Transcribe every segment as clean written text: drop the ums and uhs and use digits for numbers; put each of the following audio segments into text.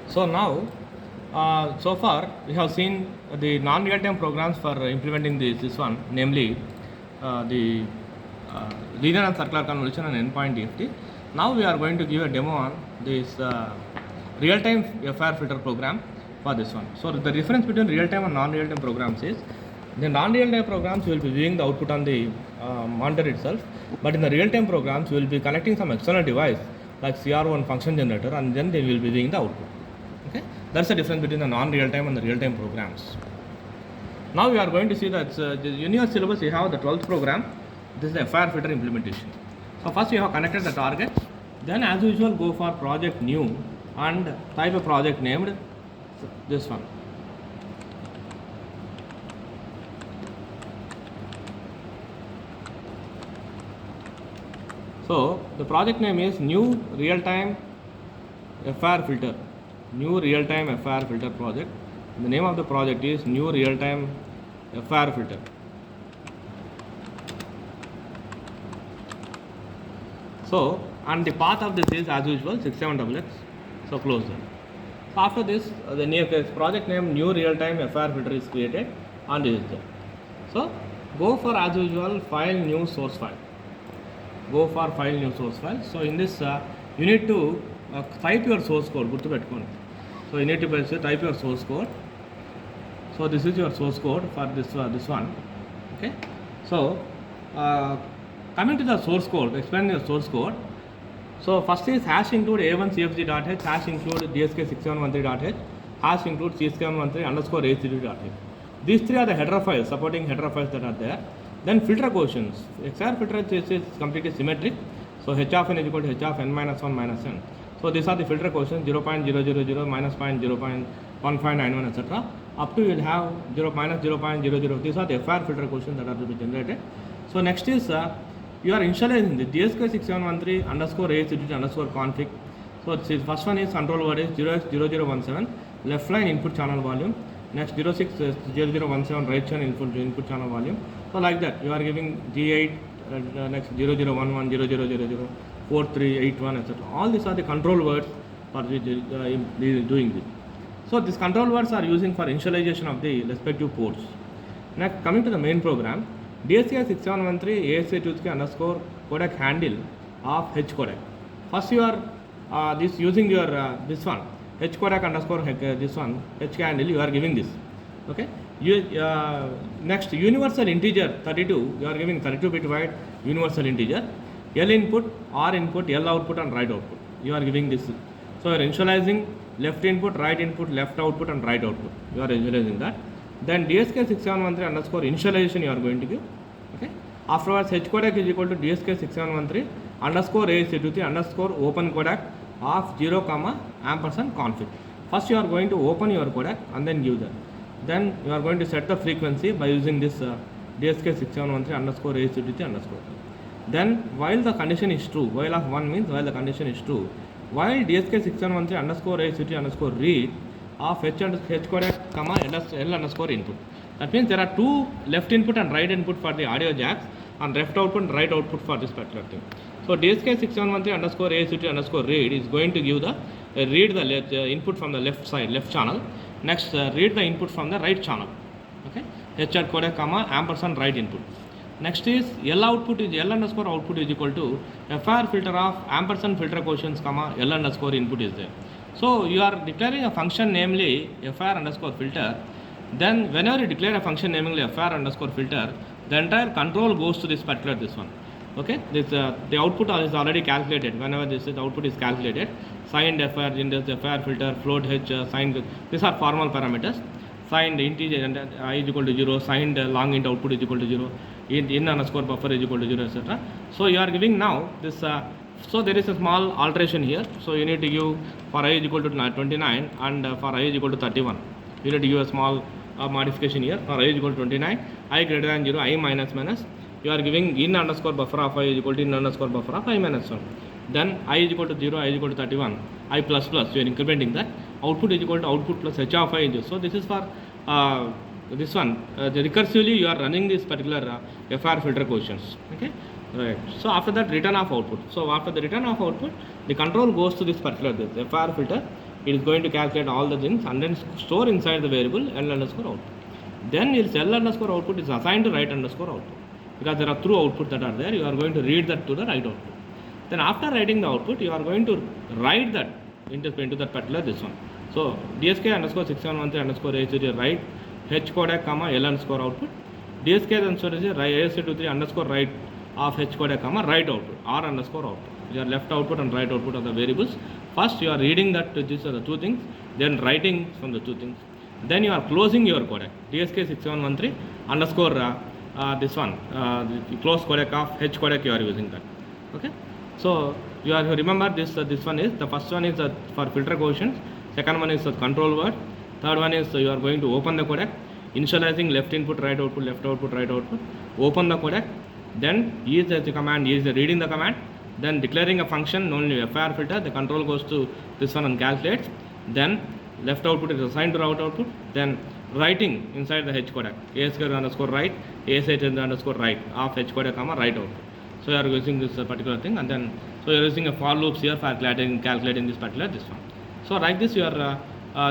So now, so far we have seen the non-real-time programs for implementing this one, namely the linear and circular convolution and endpoint DFT. Now we are going to give a demo on this real-time FIR filter program for this one. So the difference between real-time and non-real-time programs is the non-real-time programs you will be viewing the output on the monitor itself, but in the real-time programs you will be connecting some external device like CR1 function generator, and then they will be viewing the output. Okay, that's the difference between the non-real-time and the real-time programs. Now we are going to see that the universe syllabus you have the 12th program. This is the FIR filter implementation. So first you have connected the target, then as usual go for project new and type a project named this one. So the project name is new real-time FIR filter. New real-time FIR filter project. The name of the project is new real-time FIR filter. So, and the path of this is as usual 67XX. So close that. So after this, the new project name new real-time FIR filter is created and is there. So go for as usual file new source file. Go for file new source file. So in this you need to type your source code. So you need to type your source code. So this is your source code for this one. Okay. So coming to the source code, explain your source code. So first is hash include a1cfg.h, hash include dsk6713.h, hash include c713 underscore a32.h. These three are the header files, supporting header files that are there. Then filter quotients. XR filter is completely symmetric. So h of n is equal to h of n minus 1 minus n. So these are the filter quotients 0.000, minus 0.1591, etc. Up to you will have 0, minus 0.00. These are the FIR filter quotients that are to be generated. So next is you are initializing the DSK6713 underscore ACDT underscore config. So the first one is control word is 0x0017, left line input channel volume. Next 060017 right channel input channel volume. So like that you are giving G8, next 0011, 0000, 4381, etc. All these are the control words for doing this. So these control words are using for initialization of the respective ports. Next coming to the main program, DSK6713 ASA23 underscore codec handle of H codec. First you are this using your this one H codec underscore this one H handle you are giving this. Okay. You next universal integer 32 you are giving 32-bit wide universal integer, L input, R input, L output and right output you are giving this. So you are initializing left input, left output and right output you are initializing that. Then DSK6713 underscore initialization you are going to give. Okay. Afterwards H codec is equal to DSK6713 underscore ASA23 underscore open codec of 0, ampersand config. First you are going to open your codec and then give that. Then you are going to set the frequency by using this DSK6713 underscore ASA23 underscore. Then while the condition is true, while of 1 means while the condition is true, while DSK6713 underscore ASA23 underscore read of H codec, L underscore input. That means there are two left input and right input for the audio jacks and left output and right output for this particular thing. So DSK6713 underscore ASA23 underscore read is going to give the read the input from the left side, left channel. Next read the input from the right channel. Okay. H codec, ampersand right input. Next is L output is L underscore output is equal to FIR filter of ampersand filter quotients, L underscore input is there. So you are declaring a function namely FIR underscore filter. Then whenever you declare a function namely FIR underscore filter, the entire control goes to this particular this one. Okay, this the output is already calculated. Whenever this is output is calculated, signed FIR, FIR filter, float H, signed. These are formal parameters. Signed integer and I is equal to 0. Signed long int output is equal to 0. In underscore buffer is equal to 0, etc. So you are giving now this. So there is a small alteration here. So you need to give for I is equal to 29 and for I is equal to 31. You need to give a small modification here. For I is equal to 29, I greater than 0, I minus. You are giving in underscore buffer of I is equal to in underscore buffer of I minus 1. Then I is equal to 0, I is equal to 31, I plus. You are incrementing that. Output is equal to output plus H of I. So this is for this one. The recursively you are running this particular FIR filter quotients. Okay. Right. So after that return of output. So after the return of output, the control goes to this particular FIR filter it is going to calculate all the things and then store inside the variable L underscore output. Then its L underscore output is assigned to write underscore output, because there are through output that are there. You are going to read that to the write output. Then after writing the output, you are going to write that into that particular this one. So DSK underscore 6713 underscore A0 write H codec comma L underscore output. DSK underscore A23 underscore write of H codec comma write output R underscore output. Your left output and right output of the variables. First you are reading that these are the two things, then writing from the two things. Then you are closing your codec DSK 6713 underscore this one close codec of H codec you are using that. Okay. So you remember this one is the first one is for filter coefficients, second one is the control word, third one is you are going to open the codec, initializing left input right output, left output right output, open the codec, then use the command, use the reading the command, then declaring a function only FIR filter, the control goes to this one and calculates, then left output is assigned to right output, then writing inside the H codec ASK underscore write, ASH underscore write of H codec comma right output. So you are using this particular thing, and then so you are using a for loops here for calculating this particular this one. So like this you are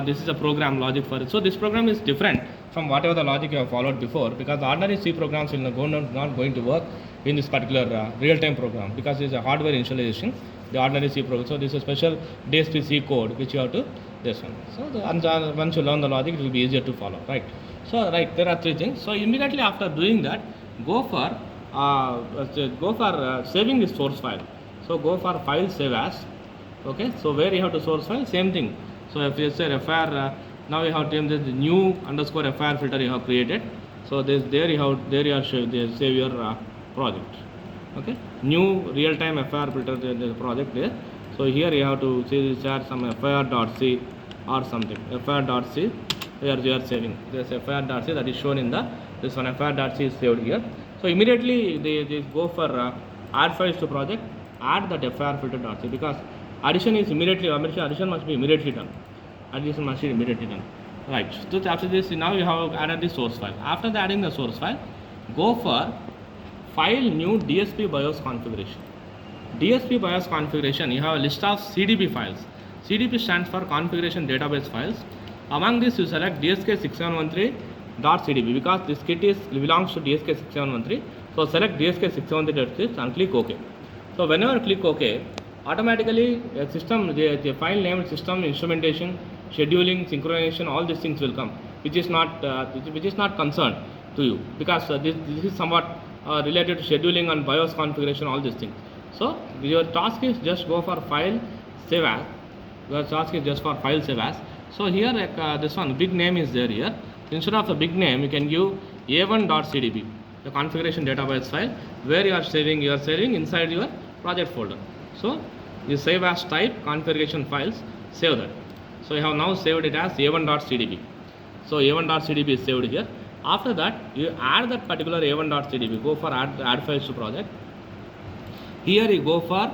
this is a program logic for it. So this program is different from whatever the logic you have followed before, because the ordinary C programs will not going to work in this particular real-time program, because it is a hardware initialization, the ordinary C program. So this is a special DSP C code which you have to this one. So once you learn the logic, it will be easier to follow, right? So right, there are three things. So immediately after doing that, go for saving the source file. So go for file save as. Okay, so where you have to source file, same thing. So if you say FIR, now you have to the new underscore FIR filter you have created. So there you are save your project. Okay, new real-time FIR filter the project there. So here you have to say some FIR.c or something. FIR.c here you are saving. This FIR.c that is shown in this one. FIR.c is saved here. So immediately they go for add files to project, add that FIR filter.c, because addition is immediately, addition must be immediately done. Addition must be immediately done. Right. So after this, now you have added the source file. After adding the source file, go for file new DSP BIOS configuration. DSP BIOS configuration, you have a list of CDB files. CDB stands for configuration database files. Among this, you select DSK6713.cdb, because this kit belongs to DSK6713. So select DSK6713 and click OK. So whenever you click OK, automatically the file name, system, instrumentation, scheduling, synchronization, all these things will come, which is not concerned to you, because this is somewhat related to scheduling and BIOS configuration, all these things. So your task is just go for file save as. Your task is just for file save as. So here this one big name is there here. Instead of the big name, you can give a1.cdb, the configuration database file, where you are saving inside your project folder. So you save as type configuration files, save that. So you have now saved it as a1.cdb. So a1.cdb is saved here. After that, you add that particular a1.cdb, go for add files to project. Here you go for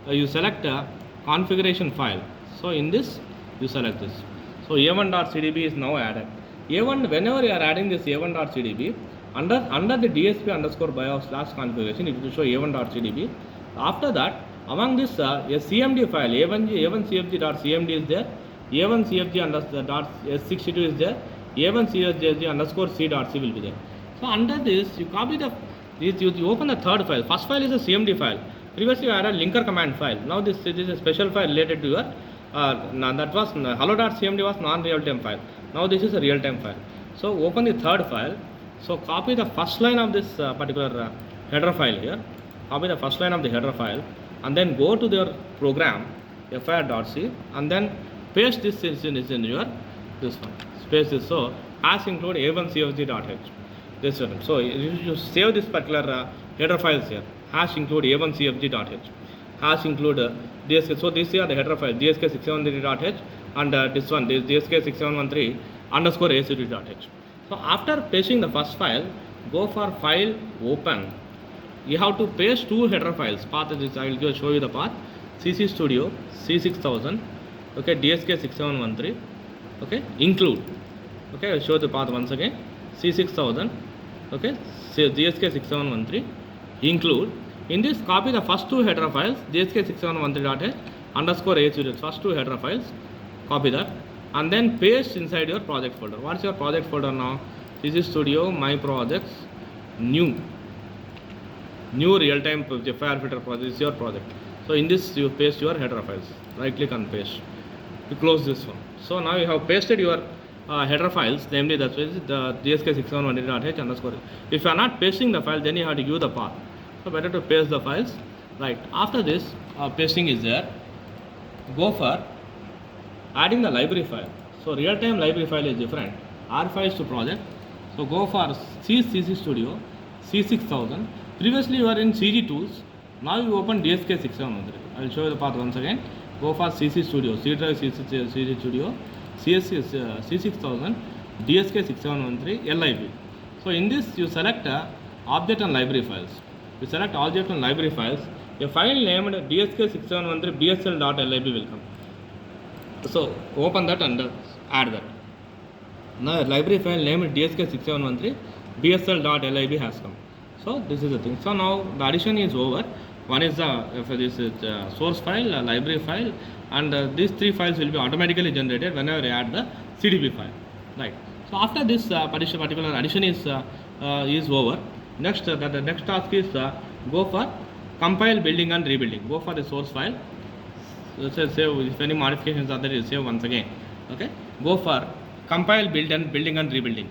you select a configuration file. So in this you select this. So a1.cdb is now added. A1, whenever you are adding this a1.cdb, under the DSP underscore BIOS / configuration, it will show a1.cdb. After that, among this a CMD file, a1cfg.cmd is there, a1cfg.s62 is there, a1cfg underscore c.c will be there. So under this, you copy you open the third file. First file is a CMD file. Previously you had a linker command file. Now this is a special file related to your that was hello.cmd was non-real-time file. Now this is a real-time file. So open the third file. So copy the first line of this particular header file here. Copy the first line of the header file, and then go to their program FIR.c, and then paste this in your this one. Paste this. So as include a1cfg.h. This one. So you save this particular header files here. Hash include a1cfg.h. Hash include DSK. So these are the header file DSK613.h and this one this DSK6713 underscore a0.h. So after pasting the first file, go for file open. You have to paste two header files. Path is this. I will show you the path. CC Studio C6000. Okay, DSK6713. Okay, include. Okay, I will show the path once again. C6000. Okay, DSK6713. Include. In this, copy the first two header files DSK6713.h underscore a0. First two header files. copy that, and then paste inside your project folder. What's your project folder now? CC Studio, my projects, new real-time FIR filter project is your project. So in this you paste your header files. Right click and paste. You close this one. So now you have pasted your header files, namely that is the dsk671.h underscore. If you are not pasting the file, then you have to give the path. So better to paste the files. Right. After this pasting is there, go for adding the library file. So real-time library file is different. R files to project. So go for CC Studio C6000. Previously you are in CG tools. Now you open DSK671. I will show you the path once again. Go for CC Studio, C drive CC Studio, C6000, DSK671 LIB. So in this you select object and library files. You select object and library files. A file named DSK671 bsl.lib will come. So open that and add that. Now a library file named DSK671 bsl.lib has come. So this is the thing. So now the addition is over. One is the source file, library file, and these three files will be automatically generated whenever you add the CDB file. Right. So after this particular addition is over, next the next task is go for compile, building and rebuilding. Go for the source file. Let's say save. If any modifications are there, you save once again. Okay. Go for compile, building and rebuilding.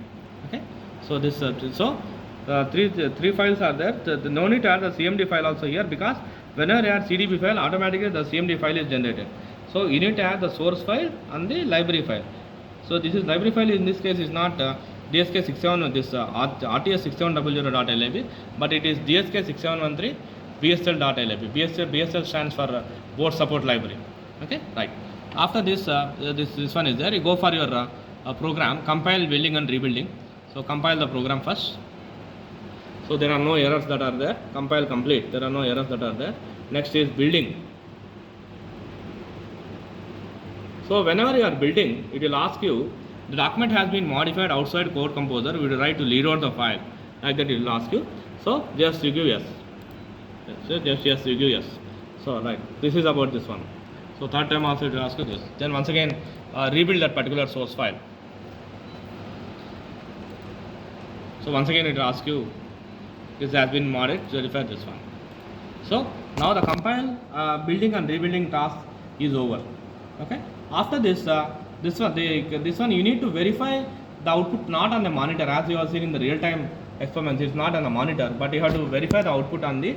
Okay. So this three files are there. No need to add the CMD file also here, because whenever you add CDB file, automatically the CMD file is generated. So you need to add the source file and the library file. So this is library file. In this case is not DSK67, this RTS6100.lib, but it is DSK671 BSL.lib. BSL stands for board support library. Okay, right. After this, this one is there. You go for your program, compile, building and rebuilding. So compile the program first. So there are no errors that are there. Compile complete. There are no errors that are there. Next is building. So whenever you are building, it will ask you, the document has been modified outside Code Composer. We will try to read out the file. Like that it will ask you. So just you give yes. So just yes, you give yes. So right. This is about this one. So third time also it will ask you this. Then once again rebuild that particular source file. So once again it will ask you, this has been modded, verify this one. So now the compile, building and rebuilding task is over. Okay. After this, this one you need to verify the output not on the monitor, as you have seen in the real-time experiments. It's not on the monitor, but you have to verify the output on the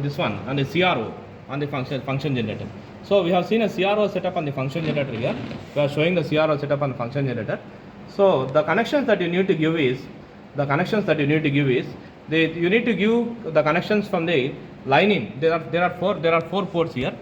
this one on the CRO, on the function generator. So we have seen a CRO setup on the function generator here. We are showing the CRO setup on the function generator. So the connections that you need to give is you need to give the connections from the line in. There are four ports here.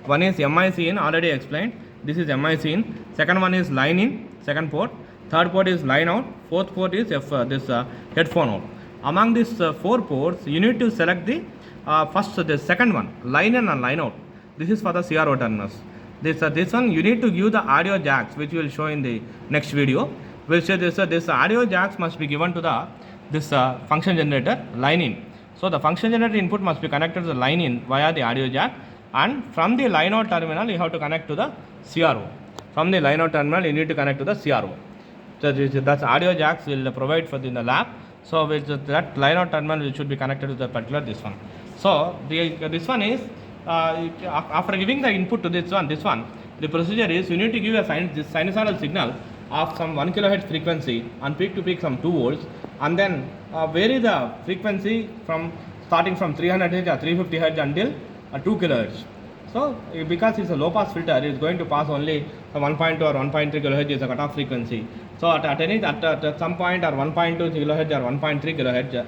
One is MIC in, already explained. This is MIC in. Second one is line in, second port. Third port is line out. Fourth port is headphone out. Among these four ports, you need to select the the second one, line in and line out. This is for the CRO terminals. This one you need to give the audio jacks, which we will show in the next video. We'll say this audio jacks must be given to the function generator line in. So the function generator input must be connected to the line in via the audio jack, and from the line out terminal you have to connect to the CRO. From the line out terminal you need to connect to the CRO. So that's audio jacks will provide for in the lab. So with that line out terminal it should be connected to the particular this one. So this one is after giving the input to this one, the procedure is you need to give a sinusoidal signal of some 1 kHz frequency and peak to peak some 2 volts, and then vary the frequency from starting from 300 Hz or 350 Hz until 2 kHz. So because it's a low pass filter, it's going to pass only 1.2 or 1.3 kHz is a cutoff frequency. So at some point or 1.2 kHz or 1.3 kHz,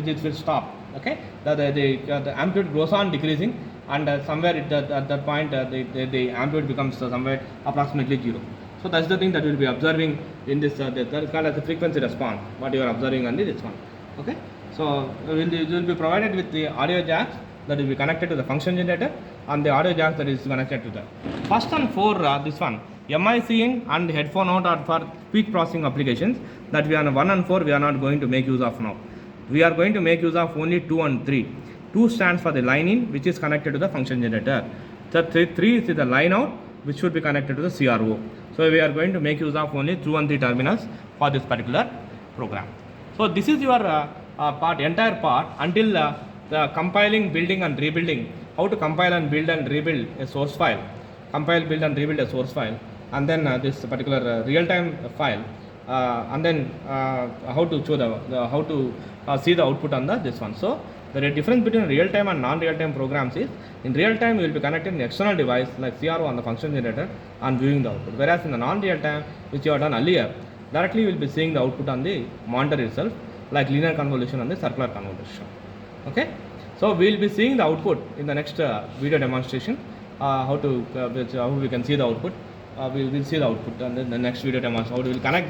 this will stop. Okay, the amplitude goes on decreasing, and somewhere at that point the amplitude becomes somewhere approximately 0. So that's the thing that we will be observing in this. That is called as a frequency response. What you are observing on this one. Okay. So it will be provided with the audio jacks that will be connected to the function generator, and the audio jacks that is connected to the first and for this one. MIC in and headphone out are for speech processing applications that we are 1 and 4 we are not going to make use of now. We are going to make use of only 2 and 3. 2 stands for the line in, which is connected to the function generator. So 3 is the line out, which should be connected to the CRO. So we are going to make use of only 2 and 3 terminals for this particular program. So this is your entire part until the compiling, building and rebuilding. How to compile and build and rebuild a source file. Compile, build and rebuild a source file, and then this particular real-time file, and then how to show how to see the output on this one. So the difference between real-time and non-real-time programs is, in real-time you will be connected an external device like CRO on the function generator and viewing the output, whereas in the non-real-time, which you have done earlier, directly you will be seeing the output on the monitor itself, like linear convolution and the circular convolution. Okay, so we will be seeing the output in the next video demonstration. How we can see the output. We will see the output and then the next video demonstration. How we will connect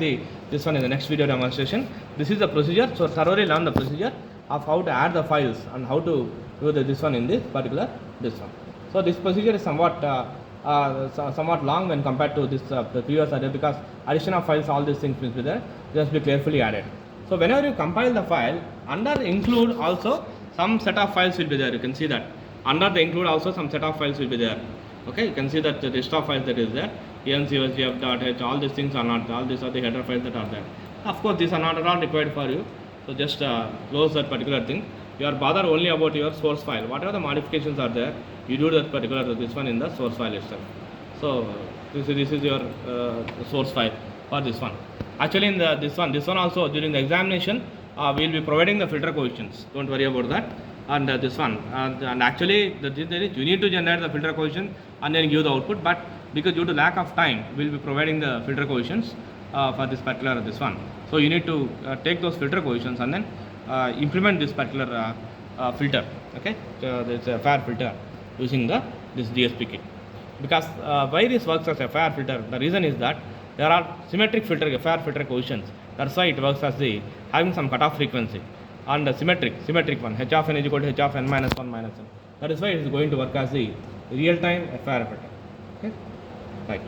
this one in the next video demonstration. This is the procedure. So thoroughly learn the procedure of how to add the files and how to do this one in this particular this one. So this procedure is somewhat long when compared to this the previous idea, because addition of files, all these things will be there. Just be carefully added. So whenever you compile the file, under include also some set of files will be there. You can see that. Under the include also some set of files will be there. Okay, you can see that the list of files that is there. encvsgf.h, all these things are not, all these are the header files that are there. Of course, these are not at all required for you. So just close that particular thing. You are bothered only about your source file. Whatever the modifications are there, you do that particular this one in the source file itself. So this is your source file for this one. Actually, in this one also during the examination, we will be providing the filter coefficients. Don't worry about that. And this one, and actually you need to generate the filter coefficient and then give the output, but because due to lack of time, we will be providing the filter coefficients for this particular this one. So you need to take those filter coefficients and then implement this particular filter. Okay, so it's a FIR filter using this DSP kit. Because why this works as a FIR filter? The reason is that there are symmetric FIR filter coefficients. That's why it works as having some cutoff frequency. And symmetric one, h of n is equal to h of n minus 1 minus n. That is why it is going to work as the real-time FIR filter. Okay, right.